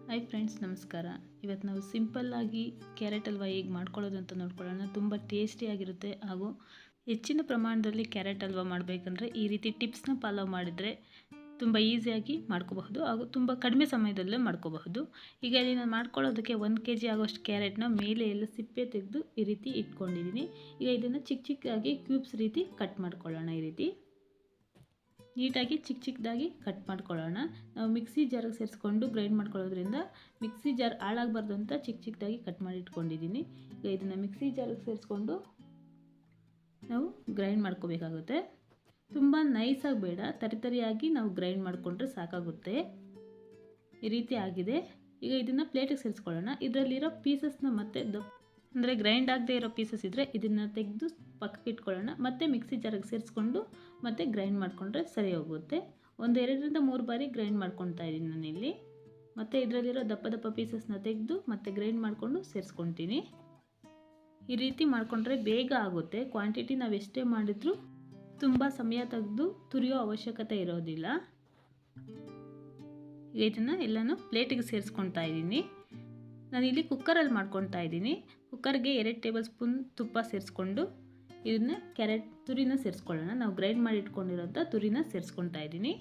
Hi friends, ನಮಸ್ಕಾರ. ಇವತ್ತು ನಾವು ಸಿಂಪಲ್ಲಾಗಿ ಕ್ಯಾರೆಟ್ ಹಲ್ವಾ ಹೇಗೆ ಮಾಡ್ಕೊಳ್ಳೋದು ಅಂತ ನೋಡ್ಕೊಳ್ಳೋಣ. ತುಂಬ ಟೇಸ್ಟಿಯಾಗಿರುತ್ತೆ ಹಾಗೂ ಹೆಚ್ಚಿನ ಪ್ರಮಾಣದಲ್ಲಿ ಕ್ಯಾರೆಟ್ ಹಲ್ವಾ ಮಾಡಬೇಕಂದ್ರೆ ಈ ರೀತಿ ಟಿಪ್ಸ್ನ ಫಾಲೋ ಮಾಡಿದರೆ ತುಂಬ ಈಸಿಯಾಗಿ ಮಾಡ್ಕೋಬಹುದು ಹಾಗೂ ತುಂಬ ಕಡಿಮೆ ಸಮಯದಲ್ಲೇ ಮಾಡ್ಕೋಬಹುದು. ಈಗ ಇಲ್ಲಿ ನಾನು ಮಾಡ್ಕೊಳ್ಳೋದಕ್ಕೆ 1 kg ಆಗೋಷ್ಟು ಕ್ಯಾರೆಟ್ನ ಮೇಲೆ ಎಲ್ಲ ಸಿಪ್ಪೆ ತೆಗೆದು ಈ ರೀತಿ ಇಟ್ಕೊಂಡಿದ್ದೀನಿ. ಈಗ ಇದನ್ನು ಚಿಕ್ಕ ಚಿಕ್ಕದಾಗಿ ಕ್ಯೂಬ್ಸ್ ರೀತಿ ಕಟ್ ಮಾಡ್ಕೊಳ್ಳೋಣ. ಈ ರೀತಿ ನೀಟಾಗಿ ಚಿಕ್ಕ ಚಿಕ್ಕದಾಗಿ ಕಟ್ ಮಾಡ್ಕೊಳ್ಳೋಣ. ನಾವು ಮಿಕ್ಸಿ ಜಾರಿಗೆ ಸೇರಿಸ್ಕೊಂಡು ಗ್ರೈಂಡ್ ಮಾಡ್ಕೊಳ್ಳೋದ್ರಿಂದ ಮಿಕ್ಸಿ ಜಾರ್ ಹಾಳಾಗಬಾರ್ದು ಅಂತ ಚಿಕ್ಕ ಚಿಕ್ಕದಾಗಿ ಕಟ್ ಮಾಡಿ ಇಟ್ಕೊಂಡಿದ್ದೀನಿ. ಈಗ ಇದನ್ನು ಮಿಕ್ಸಿ ಜಾರಿಗೆ ಸೇರಿಸ್ಕೊಂಡು ನಾವು ಗ್ರೈಂಡ್ ಮಾಡ್ಕೋಬೇಕಾಗುತ್ತೆ. ತುಂಬ ನೈಸಾಗಿ ಬೇಡ, ತರಿಯಾಗಿ ನಾವು ಗ್ರೈಂಡ್ ಮಾಡಿಕೊಂಡ್ರೆ ಸಾಕಾಗುತ್ತೆ. ಈ ರೀತಿ ಆಗಿದೆ. ಈಗ ಇದನ್ನು ಪ್ಲೇಟಿಗೆ ಸೇರಿಸ್ಕೊಳ್ಳೋಣ. ಇದರಲ್ಲಿರೋ ಪೀಸಸ್ನ ಮತ್ತೆ ಅಂದರೆ ಗ್ರೈಂಡ್ ಆಗದೆ ಇರೋ ಪೀಸಸ್ ಇದ್ದರೆ ಇದನ್ನು ತೆಗೆದು ಪಕ್ಕಕ್ಕೆ ಇಟ್ಕೊಳ್ಳೋಣ. ಮತ್ತು ಮಿಕ್ಸಿ ಜಾರಿಗೆ ಸೇರಿಸ್ಕೊಂಡು ಮತ್ತು ಗ್ರೈಂಡ್ ಮಾಡಿಕೊಂಡ್ರೆ ಸರಿ ಹೋಗುತ್ತೆ. 2ರಿಂದ 3 ಬಾರಿ ಗ್ರೈಂಡ್ ಮಾಡ್ಕೊತಾ ಇದ್ದೀನಿ ನಾನಿಲ್ಲಿ. ಮತ್ತು ಇದರಲ್ಲಿರೋ ದಪ್ಪ ಪೀಸಸ್ನ ತೆಗೆದು ಮತ್ತು ಗ್ರೈಂಡ್ ಮಾಡಿಕೊಂಡು ಸೇರಿಸ್ಕೊತೀನಿ. ಈ ರೀತಿ ಮಾಡಿಕೊಂಡ್ರೆ ಬೇಗ ಆಗುತ್ತೆ. ಕ್ವಾಂಟಿಟಿ ನಾವು ಎಷ್ಟೇ ಮಾಡಿದ್ರೂ ತುಂಬ ಸಮಯ ತೆಗೆದು ತುರಿಯೋ ಅವಶ್ಯಕತೆ ಇರೋದಿಲ್ಲ. ಈಗ ಇದನ್ನು ಎಲ್ಲನೂ ಪ್ಲೇಟಿಗೆ ಸೇರಿಸ್ಕೊತಾ ಇದ್ದೀನಿ. ನಾನಿಲ್ಲಿ ಕುಕ್ಕರಲ್ಲಿ ಮಾಡ್ಕೊತಾ ಇದ್ದೀನಿ. ಕುಕ್ಕರ್ಗೆ 2 ಟೇಬಲ್ ಸ್ಪೂನ್ ತುಪ್ಪ ಸೇರಿಸ್ಕೊಂಡು ಇದನ್ನು ಕ್ಯಾರೆಟ್ ತುರಿನ ಸೇರಿಸ್ಕೊಳ್ಳೋಣ. ನಾವು ಗ್ರೈಂಡ್ ಮಾಡಿ ಇಟ್ಕೊಂಡಿರೋಂಥ ತುರಿನ ಸೇರಿಸ್ಕೊತಾ ಇದ್ದೀನಿ.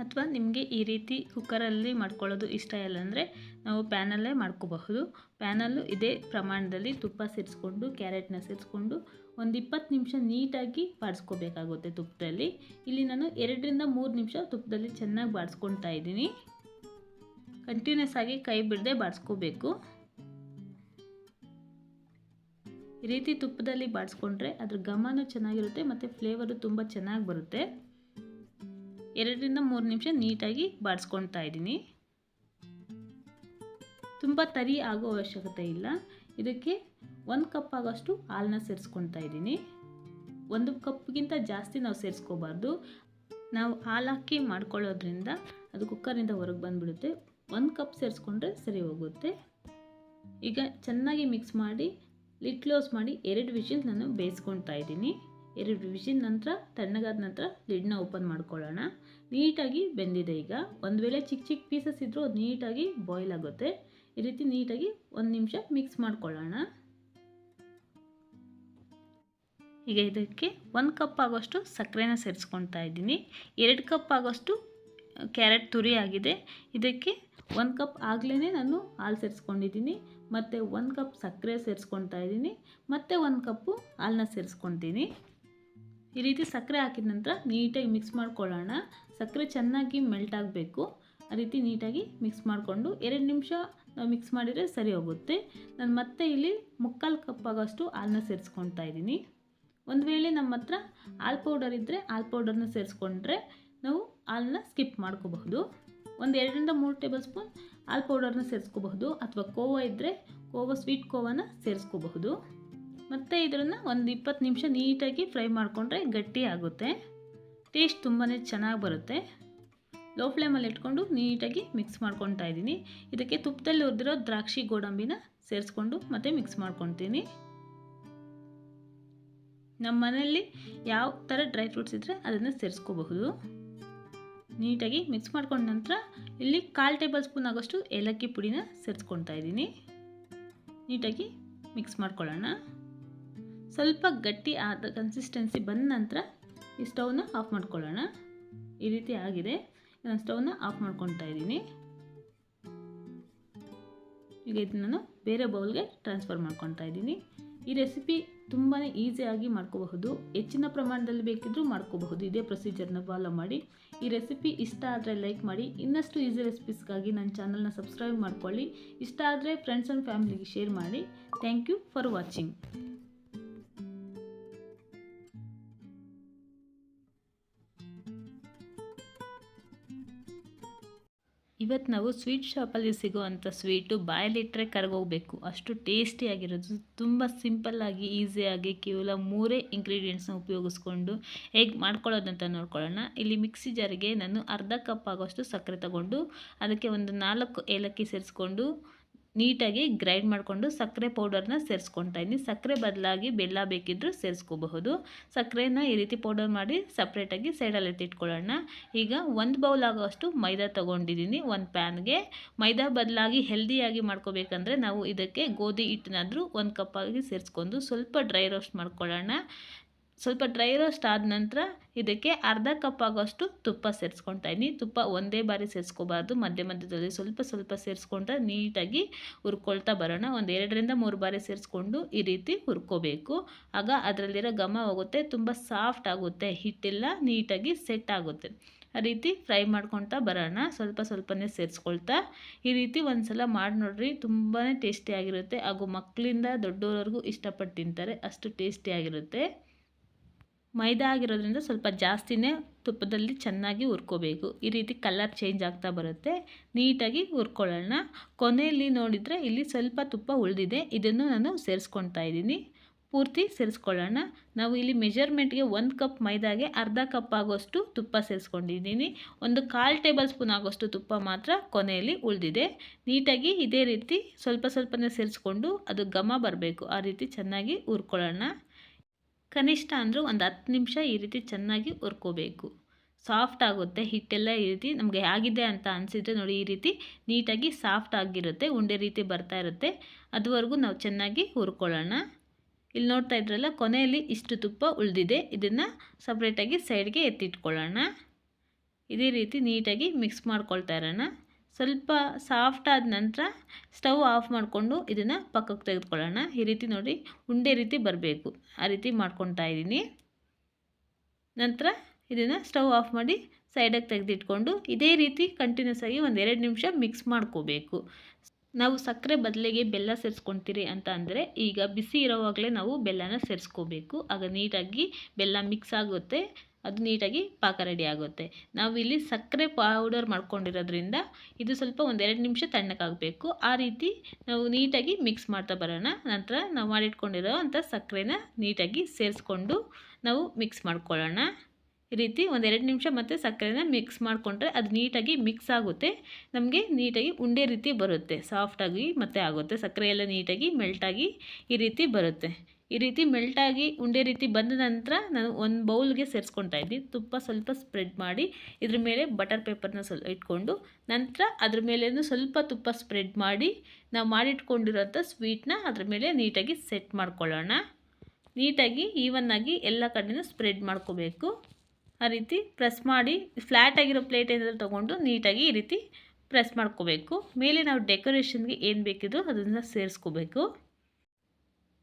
ಅಥವಾ ನಿಮಗೆ ಈ ರೀತಿ ಕುಕ್ಕರಲ್ಲಿ ಮಾಡ್ಕೊಳ್ಳೋದು ಇಷ್ಟ ಇಲ್ಲ ಅಂದರೆ ನಾವು ಪ್ಯಾನಲ್ಲೇ ಮಾಡ್ಕೋಬಹುದು. ಪ್ಯಾನಲ್ಲೂ ಇದೇ ಪ್ರಮಾಣದಲ್ಲಿ ತುಪ್ಪ ಸೇರಿಸ್ಕೊಂಡು ಕ್ಯಾರೆಟ್ನ ಸೇರಿಸ್ಕೊಂಡು ಒಂದು 20 ನಿಮಿಷ ನೀಟಾಗಿ ಬಾಡಿಸ್ಕೋಬೇಕಾಗುತ್ತೆ ತುಪ್ಪದಲ್ಲಿ. ಇಲ್ಲಿ ನಾನು 2ರಿಂದ 3 ನಿಮಿಷ ತುಪ್ಪದಲ್ಲಿ ಚೆನ್ನಾಗಿ ಬಾಡಿಸ್ಕೊತಾ ಇದ್ದೀನಿ. ಕಂಟಿನ್ಯೂಸ್ ಆಗಿ ಕೈ ಬಿಡದೆ ಬಾಡಿಸ್ಕೋಬೇಕು. ಈ ರೀತಿ ತುಪ್ಪದಲ್ಲಿ ಬಾಡಿಸ್ಕೊಂಡ್ರೆ ಅದ್ರ ಘಮನೂ ಚೆನ್ನಾಗಿರುತ್ತೆ ಮತ್ತು ಫ್ಲೇವರು ತುಂಬ ಚೆನ್ನಾಗಿ ಬರುತ್ತೆ. 2ರಿಂದ 3 ನಿಮಿಷ ನೀಟಾಗಿ ಬಾಡಿಸ್ಕೊತಾ ಇದ್ದೀನಿ. ತುಂಬ ತರಿ ಆಗೋ ಅವಶ್ಯಕತೆ ಇಲ್ಲ. ಇದಕ್ಕೆ 1 ಕಪ್ ಆಗೋಷ್ಟು ಹಾಲನ್ನ ಸೇರಿಸ್ಕೊತಾ ಇದ್ದೀನಿ. 1 ಕಪ್ಗಿಂತ ಜಾಸ್ತಿ ನಾವು ಸೇರಿಸ್ಕೋಬಾರ್ದು. ನಾವು ಹಾಲು ಹಾಕಿ ಮಾಡ್ಕೊಳ್ಳೋದ್ರಿಂದ ಅದು ಕುಕ್ಕರಿಂದ ಹೊರಗೆ ಬಂದುಬಿಡುತ್ತೆ. 1 ಕಪ್ ಸೇರಿಸ್ಕೊಂಡ್ರೆ ಸರಿ ಹೋಗುತ್ತೆ. ಈಗ ಚೆನ್ನಾಗಿ ಮಿಕ್ಸ್ ಮಾಡಿ ಲಿಡ್ ಕ್ಲೋಸ್ ಮಾಡಿ 2 ವಿಷಿಲ್ ನಾನು ಬೇಯಿಸ್ಕೊತಾ ಇದ್ದೀನಿ. 2 ವಿಷಿಲ್ ನಂತರ ತಣ್ಣಗಾದ ನಂತರ ಲಿಡ್ನ ಓಪನ್ ಮಾಡ್ಕೊಳ್ಳೋಣ. ನೀಟಾಗಿ ಬೆಂದಿದೆ. ಈಗ ಒಂದು ವೇಳೆ ಚಿಕ್ಕ ಚಿಕ್ಕ ಪೀಸಸ್ ಇದ್ದರೂ ಅದು ನೀಟಾಗಿ ಬಾಯ್ಲ್ ಆಗುತ್ತೆ. ಈ ರೀತಿ ನೀಟಾಗಿ 1 ನಿಮಿಷ ಮಿಕ್ಸ್ ಮಾಡ್ಕೊಳ್ಳೋಣ. ಈಗ ಇದಕ್ಕೆ 1 ಕಪ್ ಆಗೋಷ್ಟು ಸಕ್ಕರೆನ ಸೇರಿಸ್ಕೊತಾ ಇದ್ದೀನಿ. 2 ಕಪ್ ಆಗೋಷ್ಟು ಕ್ಯಾರೆಟ್ ತುರಿ ಆಗಿದೆ. ಇದಕ್ಕೆ 1 ಕಪ್ ಆಗಲೇ ನಾನು ಹಾಲು ಸೇರಿಸ್ಕೊಂಡಿದ್ದೀನಿ ಮತ್ತು 1 ಕಪ್ ಸಕ್ಕರೆ ಸೇರಿಸ್ಕೊತಾ ಇದ್ದೀನಿ ಮತ್ತು 1 ಕಪ್ಪು ಹಾಲನ್ನ ಸೇರಿಸ್ಕೊತೀನಿ. ಈ ರೀತಿ ಸಕ್ಕರೆ ಹಾಕಿದ ನಂತರ ನೀಟಾಗಿ ಮಿಕ್ಸ್ ಮಾಡ್ಕೊಳ್ಳೋಣ. ಸಕ್ಕರೆ ಚೆನ್ನಾಗಿ ಮೆಲ್ಟ್ ಆಗಬೇಕು. ಆ ರೀತಿ ನೀಟಾಗಿ ಮಿಕ್ಸ್ ಮಾಡಿಕೊಂಡು 2 ನಿಮಿಷ ನಾವು ಮಿಕ್ಸ್ ಮಾಡಿದರೆ ಸರಿ ಹೋಗುತ್ತೆ. ನಾನು ಮತ್ತೆ ಇಲ್ಲಿ 3/4 ಕಪ್ ಆಗೋಷ್ಟು ಹಾಲನ್ನ ಸೇರಿಸ್ಕೊತಾ ಇದ್ದೀನಿ. ಒಂದು ವೇಳೆ ನಮ್ಮ ಹತ್ರ ಹಾಲು ಪೌಡರ್ ಇದ್ದರೆ ಹಾಲು ಪೌಡರ್ನ ಸೇರಿಸ್ಕೊಂಡ್ರೆ ನಾವು ಹಾಲನ್ನ ಸ್ಕಿಪ್ ಮಾಡ್ಕೋಬಹುದು. 2ರಿಂದ 3 ಟೇಬಲ್ ಸ್ಪೂನ್ ಹಾಲು ಪೌಡರ್ನ ಸೇರಿಸ್ಕೋಬಹುದು. ಅಥವಾ ಕೋವಾ ಇದ್ದರೆ ಸ್ವೀಟ್ ಕೋವಾನ ಸೇರಿಸ್ಕೋಬಹುದು. ಮತ್ತು ಇದನ್ನು ಒಂದು 20 ನಿಮಿಷ ನೀಟಾಗಿ ಫ್ರೈ ಮಾಡಿಕೊಂಡ್ರೆ ಗಟ್ಟಿ ಆಗುತ್ತೆ. ಟೇಸ್ಟ್ ತುಂಬಾ ಚೆನ್ನಾಗಿ ಬರುತ್ತೆ. ಲೋ ಫ್ಲೇಮಲ್ಲಿ ಇಟ್ಕೊಂಡು ನೀಟಾಗಿ ಮಿಕ್ಸ್ ಮಾಡ್ಕೊತಾ ಇದ್ದೀನಿ. ಇದಕ್ಕೆ ತುಪ್ಪದಲ್ಲಿ ಹುರಿದಿರೋ ದ್ರಾಕ್ಷಿ ಗೋಡಂಬಿನ ಸೇರಿಸ್ಕೊಂಡು ಮತ್ತು ಮಿಕ್ಸ್ ಮಾಡ್ಕೊತೀನಿ. ನಮ್ಮ ಮನೆಯಲ್ಲಿ ಯಾವ ಥರ ಡ್ರೈ ಫ್ರೂಟ್ಸ್ ಇದ್ದರೆ ಅದನ್ನು ಸೇರಿಸ್ಕೋಬಹುದು. ನೀಟಾಗಿ ಮಿಕ್ಸ್ ಮಾಡ್ಕೊಂಡ ನಂತರ ಇಲ್ಲಿ 1/4 ಟೇಬಲ್ ಸ್ಪೂನ್ ಆಗೋಷ್ಟು ಏಲಕ್ಕಿ ಪುಡಿನ ಸೇರಿಸ್ಕೊತಾ ಇದ್ದೀನಿ. ನೀಟಾಗಿ ಮಿಕ್ಸ್ ಮಾಡ್ಕೊಳ್ಳೋಣ. ಸ್ವಲ್ಪ ಗಟ್ಟಿ ಆದ ಕನ್ಸಿಸ್ಟೆನ್ಸಿ ಬಂದ ನಂತರ ಈ ಸ್ಟವ್ನ ಆಫ್ ಮಾಡ್ಕೊಳ್ಳೋಣ. ಈ ರೀತಿ ಆಗಿದೆ. ನಾನು ಸ್ಟವ್ನ ಆಫ್ ಮಾಡ್ಕೊತಾ ಇದ್ದೀನಿ. ಈಗ ಇದನ್ನು ನಾನು ಬೇರೆ ಬೌಲ್ಗೆ ಟ್ರಾನ್ಸ್ಫರ್ ಮಾಡ್ಕೊತಾ ಇದ್ದೀನಿ. ಈ ರೆಸಿಪಿ ತುಂಬಾ ಈಸಿಯಾಗಿ ಮಾಡ್ಕೋಬಹುದು. ಹೆಚ್ಚಿನ ಪ್ರಮಾಣದಲ್ಲಿ ಬೇಕಿದ್ದರೂ ಮಾಡ್ಕೋಬಹುದು. ಇದೇ ಪ್ರೊಸೀಜರ್ನ ಫಾಲೋ ಮಾಡಿ. ಈ ರೆಸಿಪಿ ಇಷ್ಟ ಆದರೆ ಲೈಕ್ ಮಾಡಿ. ಇನ್ನಷ್ಟು ಈಸಿ ರೆಸಿಪೀಸ್ಗಾಗಿ ನನ್ನ ಚಾನಲ್ನ ಸಬ್ಸ್ಕ್ರೈಬ್ ಮಾಡ್ಕೊಳ್ಳಿ. ಇಷ್ಟ ಆದರೆ ಫ್ರೆಂಡ್ಸ್ ಆ್ಯಂಡ್ ಫ್ಯಾಮಿಲಿಗೆ ಶೇರ್ ಮಾಡಿ. Thank you for watching. ಇವತ್ತು ನಾವು ಸ್ವೀಟ್ ಶಾಪಲ್ಲಿ ಸಿಗೋವಂಥ ಸ್ವೀಟು ಬಾಯಲ್ಲಿಟ್ಟರೆ ಕರಗೋಗಬೇಕು, ಅಷ್ಟು ಟೇಸ್ಟಿಯಾಗಿರೋದು. ತುಂಬ ಸಿಂಪಲ್ಲಾಗಿ ಈಸಿಯಾಗಿ ಕೇವಲ 3 ಇಂಗ್ರೀಡಿಯೆಂಟ್ಸ್ನ ಉಪಯೋಗಿಸ್ಕೊಂಡು ಹೇಗೆ ಮಾಡ್ಕೊಳ್ಳೋದಂತ ನೋಡ್ಕೊಳ್ಳೋಣ. ಇಲ್ಲಿ ಮಿಕ್ಸಿ ಜಾರಿಗೆ ನಾನು 1/2 ಕಪ್ ಆಗೋಷ್ಟು ಸಕ್ಕರೆ ತಗೊಂಡು ಅದಕ್ಕೆ ಒಂದು 4 ಏಲಕ್ಕಿ ಸೇರಿಸ್ಕೊಂಡು ನೀಟಾಗಿ ಗ್ರೈಂಡ್ ಮಾಡಿಕೊಂಡು ಸಕ್ಕರೆ ಪೌಡರ್ನ ಸೇರಿಸ್ಕೊತಾ ಇದ್ದೀನಿ. ಸಕ್ಕರೆ ಬದಲಾಗಿ ಬೆಲ್ಲ ಬೇಕಿದ್ದರೂ ಸೇರಿಸ್ಕೋಬಹುದು. ಸಕ್ಕರೆನ ಈ ರೀತಿ ಪೌಡರ್ ಮಾಡಿ ಸಪ್ರೇಟಾಗಿ ಸೈಡಲ್ಲಿ ಎತ್ತಿಟ್ಕೊಳ್ಳೋಣ. ಈಗ 1 ಬೌಲ್ ಆಗೋಷ್ಟು ಮೈದಾ ತೊಗೊಂಡಿದ್ದೀನಿ. ಒಂದು ಪ್ಯಾನ್ಗೆ ಮೈದಾ ಬದಲಾಗಿ ಹೆಲ್ದಿಯಾಗಿ ಮಾಡ್ಕೋಬೇಕಂದ್ರೆ ನಾವು ಇದಕ್ಕೆ ಗೋಧಿ ಹಿಟ್ಟನ್ನಾದರೂ 1 ಕಪ್ಪಾಗಿ ಸೇರಿಸ್ಕೊಂಡು ಸ್ವಲ್ಪ ಡ್ರೈ ರೋಸ್ಟ್ ಮಾಡ್ಕೊಳ್ಳೋಣ. ಸ್ವಲ್ಪ ಡ್ರೈ ರೋಸ್ಟ್ ಆದ ನಂತರ ಇದಕ್ಕೆ ಅರ್ಧ ಕಪ್ ಆಗೋಷ್ಟು ತುಪ್ಪ ಸೇರಿಸ್ಕೊತಾ ಇದ್ದೀನಿ. ತುಪ್ಪ ಒಂದೇ ಬಾರಿ ಸೇರಿಸ್ಕೋಬಾರ್ದು, ಮಧ್ಯದಲ್ಲಿ ಸ್ವಲ್ಪ ಸೇರಿಸ್ಕೊಂಡ್ರೆ ನೀಟಾಗಿ ಹುರ್ಕೊಳ್ತಾ ಬರೋಣ. ಒಂದು 2ರಿಂದ 3 ಬಾರಿ ಸೇರಿಸ್ಕೊಂಡು ಈ ರೀತಿ ಹುರ್ಕೋಬೇಕು. ಆಗ ಅದರಲ್ಲಿರೋ ಘಮ ಹೋಗುತ್ತೆ, ತುಂಬ ಸಾಫ್ಟ್ ಆಗುತ್ತೆ, ಹಿಟ್ಟೆಲ್ಲ ನೀಟಾಗಿ ಸೆಟ್ ಆಗುತ್ತೆ. ಆ ರೀತಿ ಫ್ರೈ ಮಾಡ್ಕೊತಾ ಬರೋಣ, ಸ್ವಲ್ಪನೇ ಸೇರಿಸ್ಕೊಳ್ತಾ. ಈ ರೀತಿ ಒಂದು ಸಲ ಮಾಡಿ ನೋಡ್ರಿ, ತುಂಬಾ ಟೇಸ್ಟಿಯಾಗಿರುತ್ತೆ. ಹಾಗೂ ಮಕ್ಕಳಿಂದ ದೊಡ್ಡವರೆಗೂ ಇಷ್ಟಪಟ್ಟು ತಿಂತಾರೆ, ಅಷ್ಟು ಟೇಸ್ಟಿಯಾಗಿರುತ್ತೆ. ಮೈದಾ ಆಗಿರೋದ್ರಿಂದ ಸ್ವಲ್ಪ ಜಾಸ್ತಿನೇ ತುಪ್ಪದಲ್ಲಿ ಚೆನ್ನಾಗಿ ಹುರ್ಕೋಬೇಕು. ಈ ರೀತಿ ಕಲರ್ ಚೇಂಜ್ ಆಗ್ತಾ ಬರುತ್ತೆ, ನೀಟಾಗಿ ಹುರ್ಕೊಳ್ಳೋಣ. ಕೊನೆಯಲ್ಲಿ ನೋಡಿದರೆ ಇಲ್ಲಿ ಸ್ವಲ್ಪ ತುಪ್ಪ ಉಳಿದಿದೆ, ಇದನ್ನು ನಾನು ಸೇರಿಸ್ಕೊತಾ ಇದ್ದೀನಿ. ಪೂರ್ತಿ ಸೇರಿಸ್ಕೊಳ್ಳೋಣ. ನಾವು ಇಲ್ಲಿ ಮೆಜರ್ಮೆಂಟ್ಗೆ 1 ಕಪ್ ಮೈದಾಗೆ ಅರ್ಧ ಕಪ್ ಆಗೋಷ್ಟು ತುಪ್ಪ ಸೇರಿಸ್ಕೊಂಡಿದ್ದೀನಿ. 1/4 ಟೇಬಲ್ ಸ್ಪೂನ್ ಆಗೋಷ್ಟು ತುಪ್ಪ ಮಾತ್ರ ಕೊನೆಯಲ್ಲಿ ಉಳಿದಿದೆ. ನೀಟಾಗಿ ಇದೇ ರೀತಿ ಸ್ವಲ್ಪನೇ ಸೇರಿಸ್ಕೊಂಡು ಅದು ಘಮ ಬರಬೇಕು, ಆ ರೀತಿ ಚೆನ್ನಾಗಿ ಹುರ್ಕೊಳ್ಳೋಣ. ಕನಿಷ್ಠ ಅಂದರೂ ಒಂದು 10 ನಿಮಿಷ ಈ ರೀತಿ ಚೆನ್ನಾಗಿ ಹುರ್ಕೋಬೇಕು. ಸಾಫ್ಟ್ ಆಗುತ್ತೆ ಹಿಟ್ಟೆಲ್ಲ. ಈ ರೀತಿ ನಮಗೆ ಆಗಿದೆ ಅಂತ ಅನಿಸಿದರೆ ನೋಡಿ, ಈ ರೀತಿ ನೀಟಾಗಿ ಸಾಫ್ಟ್ ಆಗಿರುತ್ತೆ, ಉಂಡೆ ರೀತಿ ಬರ್ತಾ ಇರುತ್ತೆ. ಅದುವರೆಗೂ ನಾವು ಚೆನ್ನಾಗಿ ಹುರ್ಕೊಳ್ಳೋಣ. ಇಲ್ಲಿ ನೋಡ್ತಾ ಇದ್ರಲ್ಲ, ಕೊನೆಯಲ್ಲಿ ಇಷ್ಟು ತುಪ್ಪ ಉಳಿದಿದೆ, ಇದನ್ನು ಸಪ್ರೇಟಾಗಿ ಸೈಡ್ಗೆ ಎತ್ತಿಟ್ಕೊಳ್ಳೋಣ. ಇದೇ ರೀತಿ ನೀಟಾಗಿ ಮಿಕ್ಸ್ ಮಾಡ್ಕೊಳ್ತಾ ಇರೋಣ. ಸ್ವಲ್ಪ ಸಾಫ್ಟ್ ಆದ ನಂತರ ಸ್ಟವ್ ಆಫ್ ಮಾಡಿಕೊಂಡು ಇದನ್ನು ಪಕ್ಕಕ್ಕೆ ತೆಗೆದುಕೊಳ್ಳೋಣ. ಈ ರೀತಿ ನೋಡಿ ಉಂಡೆ ರೀತಿ ಬರಬೇಕು, ಆ ರೀತಿ ಮಾಡ್ಕೊತಾ ಇದ್ದೀನಿ. ನಂತರ ಇದನ್ನು ಸ್ಟವ್ ಆಫ್ ಮಾಡಿ ಸೈಡಿಗೆ ತೆಗೆದಿಟ್ಕೊಂಡು ಇದೇ ರೀತಿ ಕಂಟಿನ್ಯೂಸ್ ಆಗಿ ಒಂದು 2 ನಿಮಿಷ ಮಿಕ್ಸ್ ಮಾಡ್ಕೋಬೇಕು. ನಾವು ಸಕ್ಕರೆ ಬದಲಿಗೆ ಬೆಲ್ಲ ಸೇರಿಸ್ಕೊತೀರಿ ಅಂತ ಅಂದರೆ ಈಗ ಬಿಸಿ ಇರೋವಾಗಲೇ ನಾವು ಬೆಲ್ಲನ ಸೇರಿಸ್ಕೋಬೇಕು. ಆಗ ನೀಟಾಗಿ ಬೆಲ್ಲ ಮಿಕ್ಸ್ ಆಗುತ್ತೆ, ಅದು ನೀಟಾಗಿ ಪಾಕ ರೆಡಿ ಆಗುತ್ತೆ. ನಾವು ಇಲ್ಲಿ ಸಕ್ಕರೆ ಪೌಡರ್ ಮಾಡ್ಕೊಂಡಿರೋದ್ರಿಂದ ಇದು ಸ್ವಲ್ಪ ಒಂದು 2 ನಿಮಿಷ ತಣ್ಣಗಾಗಬೇಕು. ಆ ರೀತಿ ನಾವು ನೀಟಾಗಿ ಮಿಕ್ಸ್ ಮಾಡ್ತಾ ಬರೋಣ. ನಂತರ ನಾವು ಮಾಡಿಟ್ಕೊಂಡಿರೋ ಅಂಥ ಸಕ್ಕರೆನ ನೀಟಾಗಿ ಸೇರಿಸ್ಕೊಂಡು ನಾವು ಮಿಕ್ಸ್ ಮಾಡ್ಕೊಳ್ಳೋಣ. ಈ ರೀತಿ ಒಂದು 2 ನಿಮಿಷ ಮತ್ತು ಸಕ್ಕರೆನ ಮಿಕ್ಸ್ ಮಾಡಿಕೊಂಡ್ರೆ ಅದು ನೀಟಾಗಿ ಮಿಕ್ಸ್ ಆಗುತ್ತೆ, ನಮಗೆ ನೀಟಾಗಿ ಉಂಡೆ ರೀತಿ ಬರುತ್ತೆ, ಸಾಫ್ಟಾಗಿ ಮತ್ತೆ ಆಗುತ್ತೆ. ಸಕ್ಕರೆ ಎಲ್ಲ ನೀಟಾಗಿ ಮೆಲ್ಟಾಗಿ ಈ ರೀತಿ ಬರುತ್ತೆ. ಈ ರೀತಿ ಮೆಲ್ಟಾಗಿ ಉಂಡೆ ರೀತಿ ಬಂದ ನಂತರ ನಾನು ಒಂದು ಬೌಲ್ಗೆ ಸೇರಿಸ್ಕೊತಾ ಇದ್ದೀನಿ. ತುಪ್ಪ ಸ್ವಲ್ಪ ಸ್ಪ್ರೆಡ್ ಮಾಡಿ ಇದ್ರ ಮೇಲೆ ಬಟರ್ ಪೇಪರ್ನ ಸ್ವಲ್ಪ ಇಟ್ಕೊಂಡು ನಂತರ ಅದ್ರ ಮೇಲೇನು ಸ್ವಲ್ಪ ತುಪ್ಪ ಸ್ಪ್ರೆಡ್ ಮಾಡಿ ನಾವು ಮಾಡಿಟ್ಕೊಂಡಿರೋಂಥ ಸ್ವೀಟ್ನ ಅದ್ರ ಮೇಲೆ ನೀಟಾಗಿ ಸೆಟ್ ಮಾಡ್ಕೊಳ್ಳೋಣ. ನೀಟಾಗಿ ಈವನ್ನಾಗಿ ಎಲ್ಲ ಕಡೆನೂ ಸ್ಪ್ರೆಡ್ ಮಾಡ್ಕೋಬೇಕು. ಆ ರೀತಿ ಪ್ರೆಸ್ ಮಾಡಿ ಫ್ಲ್ಯಾಟ್ ಆಗಿರೋ ಪ್ಲೇಟ್ ಏನಾದರೂ ತೊಗೊಂಡು ನೀಟಾಗಿ ಈ ರೀತಿ ಪ್ರೆಸ್ ಮಾಡ್ಕೋಬೇಕು. ಮೇಲೆ ನಾವು ಡೆಕೋರೇಷನ್ಗೆ ಏನು ಬೇಕಿದ್ರು ಅದನ್ನು ಸೇರಿಸ್ಕೋಬೇಕು.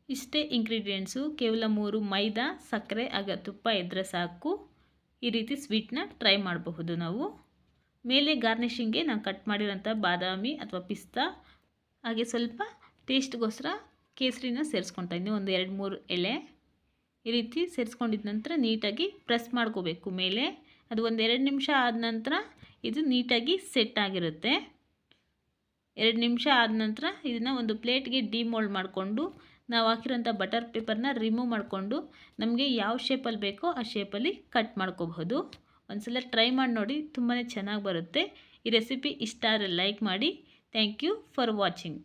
ಇಷ್ಟೇ ಇಂಗ್ರೀಡಿಯೆಂಟ್ಸು, ಕೇವಲ 3 ಮೈದಾ, ಸಕ್ಕರೆ ಆಗ ತುಪ್ಪ ಇದ್ದರೆ ಸಾಕು. ಈ ರೀತಿ ಸ್ವೀಟ್ನ ಟ್ರೈ ಮಾಡಬಹುದು ನಾವು. ಮೇಲೆ ಗಾರ್ನಿಷಿಂಗ್ಗೆ ನಾವು ಕಟ್ ಮಾಡಿರೋಂಥ ಬಾದಾಮಿ ಅಥವಾ ಪಿಸ್ತಾ, ಹಾಗೆ ಸ್ವಲ್ಪ ಟೇಸ್ಟ್ಗೋಸ್ಕರ ಕೇಸರಿನ ಸೇರಿಸ್ಕೊತಾ ಇದ್ದೀನಿ, ಒಂದು 2-3 ಎಲೆ. ಈ ರೀತಿ ಸೇರಿಸ್ಕೊಂಡಿದ್ದ ನಂತರ ನೀಟಾಗಿ ಪ್ರೆಸ್ ಮಾಡ್ಕೋಬೇಕು ಮೇಲೆ. ಅದು ಒಂದು 2 ನಿಮಿಷ ಆದ ನಂತರ ಇದು ನೀಟಾಗಿ ಸೆಟ್ ಆಗಿರುತ್ತೆ. 2 ನಿಮಿಷ ಆದ ನಂತರ ಇದನ್ನು ಒಂದು ಪ್ಲೇಟ್ಗೆ ಡಿಮೋಲ್ಡ್ ಮಾಡಿಕೊಂಡು ನಾವು ಹಾಕಿರೋಂಥ ಬಟರ್ ಪೇಪರ್ನ ರಿಮೂವ್ ಮಾಡಿಕೊಂಡು ನಮಗೆ ಯಾವ ಶೇಪಲ್ಲಿ ಬೇಕೋ ಆ ಶೇಪಲ್ಲಿ ಕಟ್ ಮಾಡ್ಕೋಬಹುದು. ಒಂದು ಸಲ ಟ್ರೈ ಮಾಡಿ ನೋಡಿ, ತುಂಬಾ ಚೆನ್ನಾಗಿ ಬರುತ್ತೆ. ಈ ರೆಸಿಪಿ ಇಷ್ಟ ಆದರೆ ಲೈಕ್ ಮಾಡಿ. Thank you for watching.